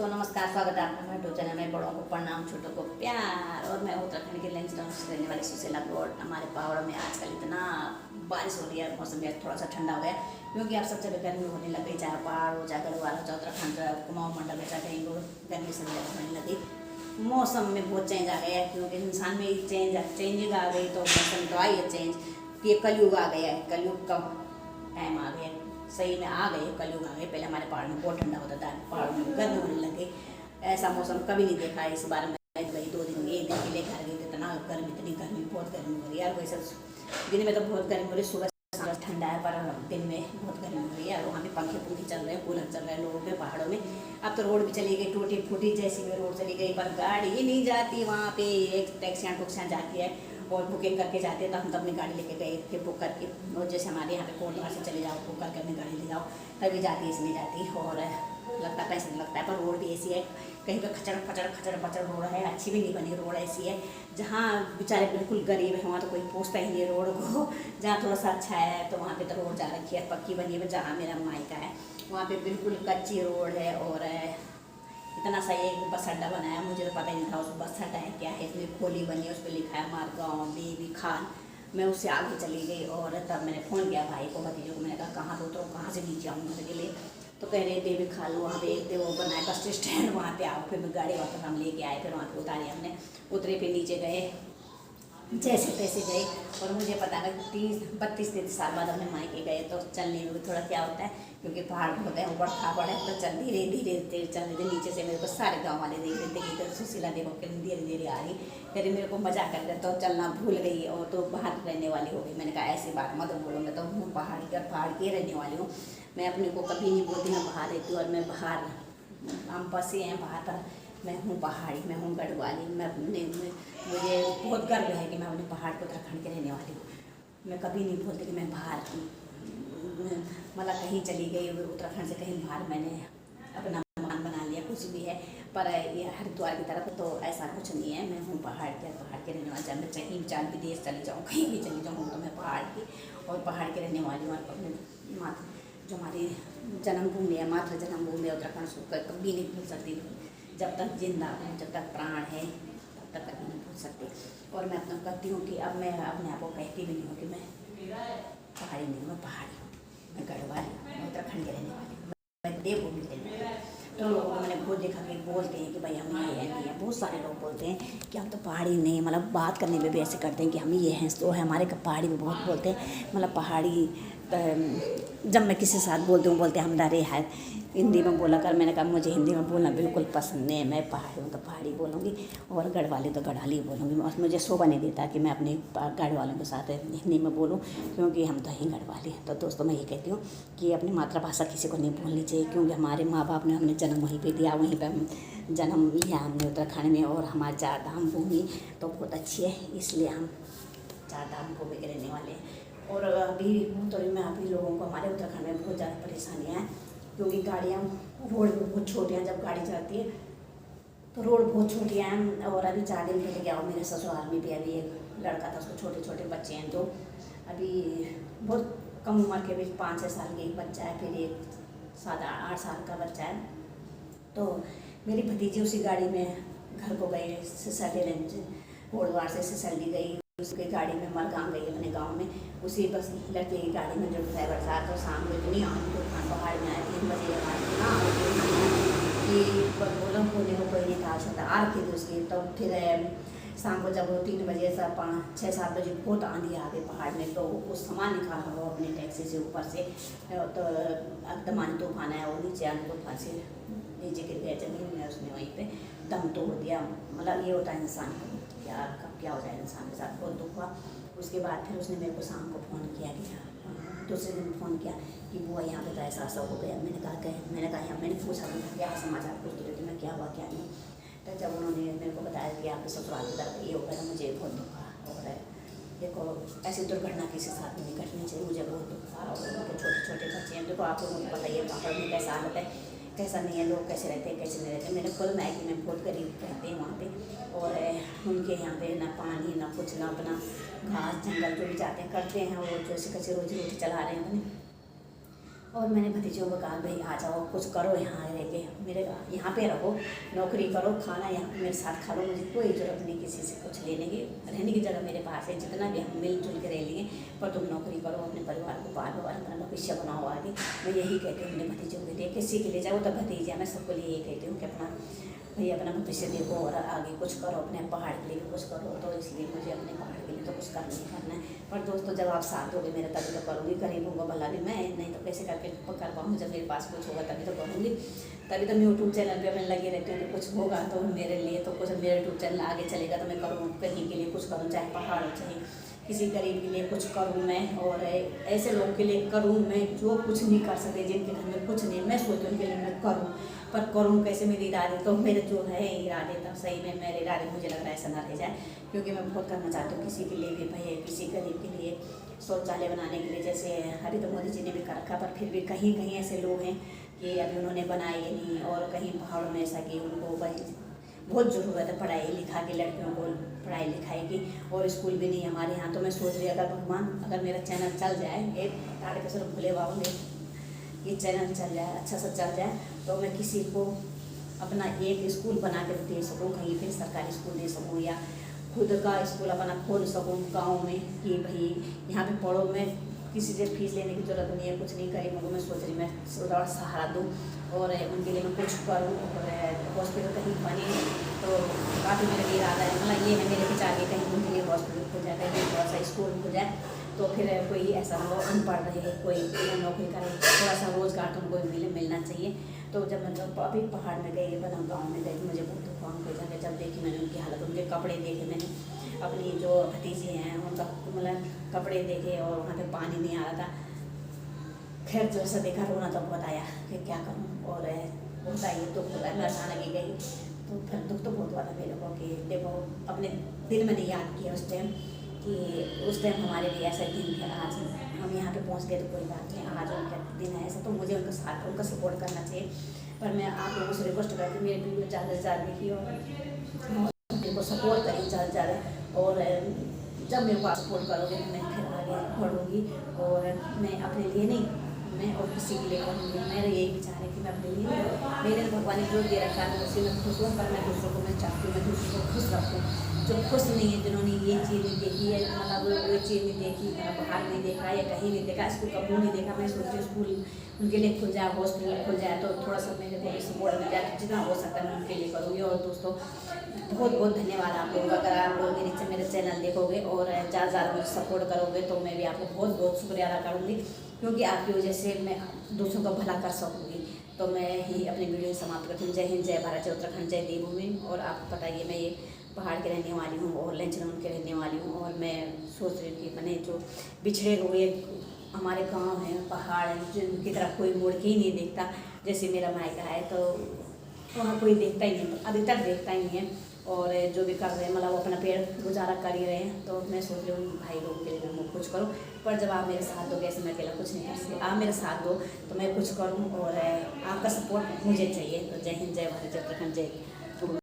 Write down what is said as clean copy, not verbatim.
दोस्तों नमस्कार, स्वागत है आपका मेरे चैनल में। बड़ों को प्रणाम, छोटों को प्यार। और मैं उत्तराखंड के लेंस टाउन से रहने वाली सुशीला गौड़। हमारे पहाड़ों में आजकल इतना बारिश हो रही है, मौसम भी थोड़ा सा ठंडा हो गया क्योंकि आप सब जगह गर्मी होने लग गई, चाहे पहाड़ हो, चाहे गढ़वाल हो, चाहे उत्तराखंड, चाहे कुमाऊं मंडल में, चाहे कहीं गर्मी से होने लगी। मौसम में बहुत चेंज आ गया है क्योंकि इंसान में चेंजिंग आ गई, तो मौसम तो आई है चेंज। ये कलयुग आ गया है, कलयुग का टाइम आ गया, सही में आ गए, कलयुग आ गए। पहले हमारे पहाड़ में बहुत ठंडा होता था, पहाड़ों में गर्मी होने लगे। ऐसा मौसम कभी नहीं देखा है। इस बार मैं गई 2 दिन, 1 दिन के लिए घर गई, इतना गर्मी, इतनी गर्मी, बहुत गर्मी हो रही है यार। वैसे दिन में तो बहुत गर्मी हो रही है, सुबह ठंडा है, पर दिन में बहुत गर्मी हो रही है। और वहाँ पे पंखे चल रहे हैं, कूलर चल रहे हैं लोगों के पहाड़ों में। अब तो रोड भी चली गई, टूटी फूटी जैसी भी रोड चली गई, पर गाड़ी ही नहीं जाती वहाँ पे। एक टैक्सियाँ टुक्सियाँ जाती है और बुकिंग करके जाते हैं। तो हम तो अपनी गाड़ी लेके गए थे बुक करके, और जैसे हमारे यहाँ पे कोटद्वार से चले जाओ, बुक करके अपनी गाड़ी ले जाओ, तभी जाती है, इसमें जाती। और लगता पैसे लगता है, पर रोड भी ऐसी है, कहीं पे खचड़ खचड़ खचड़ पचड़ रोड है, अच्छी भी नहीं बनी रोड ऐसी है। जहाँ बेचारे बिल्कुल गरीब है वहाँ तो कोई पूछता ही नहीं है रोड को। जहाँ थोड़ा सा अच्छा है तो वहाँ पे तो रोड जा रखी है, पक्की बनी है। जहाँ मेरा मायका है वहाँ पे बिल्कुल कच्ची रोड है। और इतना सही एक बस अड्डा बनाया, मुझे तो पता ही नहीं था उस बस अड्डा है क्या है। इसमें खोली बनी है, उस पर लिखा है मारगांव बेबी खान। मैं उससे आगे चली गई और तब मैंने फ़ोन किया भाई को, भतीजों को। मैंने कहा कहाँ पे उतरो, कहाँ से नीचे आऊँ घर के लिए। तो कह रहे बेबी खान वहाँ पे एक वो बनाए बस स्टैंड, वहाँ पे आओ। फिर मैं गाड़ी वापस हम लेके आए, फिर वहाँ पे उतारी हमने, उतरे पे नीचे गए, जैसे तैसे गए। और मुझे पता है 32-33 साल बाद अपने मायके गए, तो चलने में भी थोड़ा क्या होता है क्योंकि पहाड़ होते हैं, ऊबड़ खाबड़ है, तो चल धीरे धीरे धीरे चल रहे थे। नीचे से मेरे को सारे गांव वाले देख रहे थे कि सुशीला देखो कि धीरे धीरे आ रही। फिर मेरे को मजा कर रहे, तो चलना भूल गई और तो बाहर रहने वाली हो गई। मैंने कहा ऐसी बात मत बोलो, मैं तो हूँ पहाड़ की रहने वाली हूँ। मैं अपने को कभी नहीं बोलती मैं बाहर रहती हूँ, और मैं बाहर, हम बसे हैं बाहर, पर मैं हूँ पहाड़ी, मैं हूँ गढ़वाली। मुझे बहुत गर्व है कि मैं अपने पहाड़ को, उत्तराखंड के रहने वाली हूँ। मैं कभी नहीं बोलती कि मैं बाहर, मतलब कहीं चली गई उत्तराखंड से कहीं बाहर, मैंने अपना मान बना लिया कुछ भी है। पर ये हरिद्वार की तरफ तो ऐसा कुछ नहीं है। मैं हूँ पहाड़ के रहने वाली। चाहे मैं कहीं चार विदेश चली जाऊँ, कहीं भी चली जाऊँ, तो मैं पहाड़ की और पहाड़ के रहने वाली हूँ। और अपने मात्र जो हमारी जन्मभूमि है, मातृ जन्मभूमि है उत्तराखंड, उसको कभी नहीं भूल सकती। जब तक जिंदा हूँ, जब तक प्राण है, तब तक कभी नहीं भूल सकती। और मैं अपना कहती हूँ कि अब मैं अपने आप को कहती भी नहीं हूँ कि मैं पहाड़ी नहीं हूँ, मैं पहाड़ी हूँ, मैं गढ़वाली हूँ, मैं उत्तराखंड के रहने वाली हूँ, मैं देवभूमि के रहने वाली हूँ। तो लोगों को मैंने बहुत देखा कि बोलते हैं कि भाई हम ये हैं, नहीं है। बहुत सारे लोग बोलते हैं कि हम तो पहाड़ी नहीं, मतलब बात करने में भी ऐसे करते हैं कि हम ये हैं, तो है हमारे पहाड़ी में बहुत बोलते हैं, मतलब पहाड़ी। जब मैं किसी के साथ बोलती हूँ, बोलते हैं हम डरे हैं हिंदी में बोला कर। मैंने कहा मुझे हिंदी में बोलना बिल्कुल पसंद नहीं है, मैं पहाड़ी हूँ तो पहाड़ी बोलूँगी, और गढ़वाली तो गढ़वाली बोलूँगी। और मुझे शोभा नहीं देता कि मैं अपने गढ़वालों के साथ हिंदी में बोलूँ, क्योंकि हम तो ही गढ़वाली हैं। तो दोस्तों मैं ये कहती हूँ कि अपनी मातृभाषा किसी को नहीं भूलनी चाहिए, क्योंकि हमारे माँ बाप ने हमें जन्म वहीं पर दिया, वहीं पर जन्म लिया हमने उत्तराखंड में। और हमारी 4 धाम भूमि तो बहुत अच्छी है, इसलिए हम 4 धाम भूमि के रहने वाले हैं। और अभी तो मैं अभी लोगों को हमारे उत्तराखंड में बहुत ज़्यादा परेशानियाँ हैं, क्योंकि गाड़ियाँ, रोड बहुत छोटी हैं। जब गाड़ी जाती है तो रोड बहुत छोटी हैं। और अभी 4 दिन पहले गया हूँ, मेरे ससुराल में भी अभी एक लड़का था, उसको छोटे छोटे बच्चे हैं, तो अभी बहुत कम उम्र के, भी 5-6 साल के एक बच्चा है, फिर एक 7-8 साल का बच्चा है। तो मेरी भतीजी उसी गाड़ी में घर को गई, सिसरडी रेंज कोटद्वार से सिसरडी गई, उसकी गाड़ी में मरगांव गई अपने गांव में। उसी बस लड़के की गाड़ी में जो ड्राइवर था, तो शाम को इतनी आंधी तूफान पहाड़ में आए, 3 बजे कि बोलो होने को कोई नहीं था, छोटा आ रखी थी उसकी। तो फिर शाम को जब 3 बजे से 5-6-7 बजे बहुत आंधी आ गई पहाड़ में, तो वो सामान निकाला वो अपनी टैक्सी से ऊपर से, तो एकदम आंधी तूफान आया, वो नीचे आंधी तूफान से नीचे गिर गया जमीन में, उसने वहीं पे दम तोड़ दिया। मतलब ये होता है इंसान को, क्या कब क्या हो जाए इंसान के साथ, बहुत दुख हुआ। उसके बाद फिर उसने मेरे को शाम को फ़ोन किया कि दूसरे दिन फ़ोन किया कि बुआ यहाँ पे तो ऐसा हो गया। मैंने कहा यहाँ, मैंने पूछा क्या समाचार पूछ रहे थे मैं, क्या हुआ क्या नहीं। तो जब उन्होंने मेरे को बताया कि आपके ससुराल की तरफ ये हो गया, मुझे बहुत दुख हुआ। और देखो ऐसी दुर्घटना किसी साथ नहीं घटनी चाहिए, मुझे बहुत दुख हुआ। और उनके छोटे छोटे बच्चे हैं, देखो आप लोगों को पता ही है पहाड़ में कैसा हालत है, कैसा नहीं है, लोग कैसे रहते हैं कैसे नहीं रहते। मैंने खुद मायके में बहुत गरीब रहते हैं वहाँ पे, और उनके यहाँ पे ना पानी ना कुछ, ना अपना घास जंगल जो भी जाते हैं करते हैं, वो जैसे कैसे रोजी रोटी चला रहे हैं अपने। और मैंने भतीजों को कहा भाई आ जाओ, कुछ करो, यहाँ रह के मेरे यहाँ पे रहो, नौकरी करो, खाना यहाँ मेरे साथ खा लो, मुझे कोई ज़रूरत नहीं किसी से कुछ लेने की, रहने की जगह मेरे पास है, जितना भी हम मिलजुल के रह लेंगे, पर तुम नौकरी करो, अपने परिवार को पालो और अपना भविष्य बनाओ आगे। मैं यही कहती हूँ अपने भतीजों के लिए, किसी के लिए जाओ तो भतीजा, मैं सबको लिए यही कहती हूँ कि अपना भैया अपना भविष्य देखो और आगे कुछ करो, अपने पहाड़ के लिए भी कुछ करो। तो इसलिए मुझे अपने पहाड़ के लिए तो कुछ करना ही करना है। पर दोस्तों जब आप साथ दोगे मेरे तभी तो करूँगी, गरीबों को भला भी मैं, नहीं तो कैसे करके कर पाऊँगी, जब मेरे पास कुछ होगा तभी तो करूँगी। तभी तो मैं यूट्यूब चैनल पर मैं लगी रहती हूँ कि कुछ होगा तो मेरे लिए, तो कुछ मेरा यूट्यूब चैनल आगे चलेगा तो मैं करूँ, कहीं के लिए कुछ करूँ, चाहे पहाड़ हो चाहे किसी गरीब के लिए कुछ करूँ मैं, और ऐसे लोगों के लिए करूँ मैं जो कुछ नहीं कर सकते, जिनके घर में कुछ नहीं, मैं सोचती हूँ उनके लिए मैं करूँ। पर करूँ कैसे, मेरे इरादे तो मेरे जो है इरादे तो सही में मेरे इरादे मुझे लग रहा है ऐसा ना रह जाए, क्योंकि मैं बहुत करना चाहती हूँ किसी के लिए भी, भाई किसी गरीब के लिए शौचालय बनाने के लिए, जैसे हरित मोदी जी ने भी कर रखा, पर फिर भी कहीं कहीं ऐसे लोग हैं कि अभी उन्होंने बनाए नहीं, और कहीं पहाड़ों में ऐसा कि उनको बहुत ज़रूरत है पढ़ाई लिखा की, लड़कियों को पढ़ाई लिखाई की, और स्कूल भी नहीं हमारे यहाँ। तो मैं सोच रही अगर भगवान अगर मेरा चैनल चल जाए, एक तारकेश्वर भोले बाबा ने ये चैनल चल जाए, अच्छा सा चल जाए, तो मैं किसी को अपना एक स्कूल बना के दे सकूँ, कहीं फिर सरकारी स्कूल दे सकूँ, या खुद का स्कूल अपना खोल सकूँ गाँव में, कि भाई यहाँ पे पढ़ो, मैं किसी से फीस लेने की ज़रूरत नहीं है, कुछ नहीं करी मगर मैं सोच रही मैं थोड़ा सहारा दूँ और उनके लिए मैं कुछ करूँ, और हॉस्पिटल कहीं बने तो काफ़ी मेरा भी इरादा है, मतलब ये है मेरे विचार के कहीं उनके लिए हॉस्पिटल खुल जाए, कहीं थोड़ा सा स्कूल खुल जाए, तो फिर कोई ऐसा हो अनपढ़ रहे, कोई नौकरी करे, थोड़ा सा रोज़गार तो उनको मिलना चाहिए। तो जब मैं अभी पहाड़ में गई, बना गाँव में गई, मुझे बहुत दुख हुआ उनके जाके, जब देखी मैंने उनकी हालत, उनके कपड़े देखे, मैंने अपनी जो भतीजी हैं उनका मतलब कपड़े देखे, और वहाँ पे पानी नहीं आ रहा था। खैर जैसा देखा रोना तो बहुत आया कि क्या करूँ, और होता ही दुख होता है। मैं अचानक ही गई तो फिर दुख तो बहुत हुआ था मेरे को कि देखो अपने दिल मैंने याद किया उस टाइम कि उस टाइम हमारे लिए ऐसा दिन था, आज हम यहाँ पे पहुँच गए तो कोई बात नहीं, आज उनका दिन है ऐसा, तो मुझे उनका साथ उनका सपोर्ट करना चाहिए। पर मैं आप लोगों से रिक्वेस्ट करती हूँ मेरे वीडियो ज़्यादा से ज़्यादा देखिए और मेरे को सपोर्ट करिए ज़्यादा से ज़्यादा, और जब मेरे को आप सपोर्ट करोगे तो मैं फिर आगे बढ़ूँगी, और मैं अपने लिए नहीं, मैं और किसी के लिए करूँगी। मेरा यही विचार है कि मैं अपने लिए मेरे भगवान ने जो दे रखा है उसी में खुश हूँ, पर मैं दूसरों को मैं चाहती हूँ मैं दूसरों को खुश रखूँ। जो खुश नहीं है, जिन्होंने ये चीज़ नहीं देखी है, मतलब वो चीज़ नहीं देखी, मतलब बाहर नहीं देखा या कहीं नहीं देखा, स्कूल का मुँह नहीं देखा, मैं सोचती हूँ स्कूल उनके लिए खुल जाए, हॉस्पिटल खुल जाए, तो थोड़ा सा मेरे को भी सपोर्ट मिल जाए, तो जितना हो सकता है मैं उनके लिए करूँगी। और दोस्तों बहुत बहुत धन्यवाद आप लोगों का, अगर आप लोग मेरे चैनल देखोगे और ज़्यादा ज़्यादा मुझे सपोर्ट करोगे तो मैं भी आपको बहुत बहुत शुक्रिया अदा करूँगी, क्योंकि आपकी वजह से मैं दूसरों का भला कर सकूँगी। तो मैं ही अपनी वीडियो समाप्त करती हूँ। जय हिंद, जय भारत, जय उत्तराखंड, जय देवभूमि। और आपको पता है मैं ये पहाड़ के रहने वाली हूँ और लंचनौन के रहने वाली हूँ, और मैं सोच रही थी मैंने जो बिछड़े हुए हमारे गांव हैं, पहाड़ हैं, जिनकी तरफ कोई मुड़ के ही नहीं देखता, जैसे मेरा मायका है, तो वहाँ कोई देखता ही नहीं, अभी तक देखता ही नहीं है, और जो भी कर रहे हैं मतलब वो अपना पेड़ गुजारा कर ही रहे हैं। तो मैं सोच रही हूँ भाई लोगों के लिए मैं कुछ करूँ, पर जब आप मेरे साथ दोगे ऐसे मैं अकेला कुछ नहीं कर सकती, आप मेरे साथ दो तो मैं कुछ करूँ, और आपका सपोर्ट मुझे चाहिए। तो जय हिंद, जय भारत, जय उत्तराखंड, जय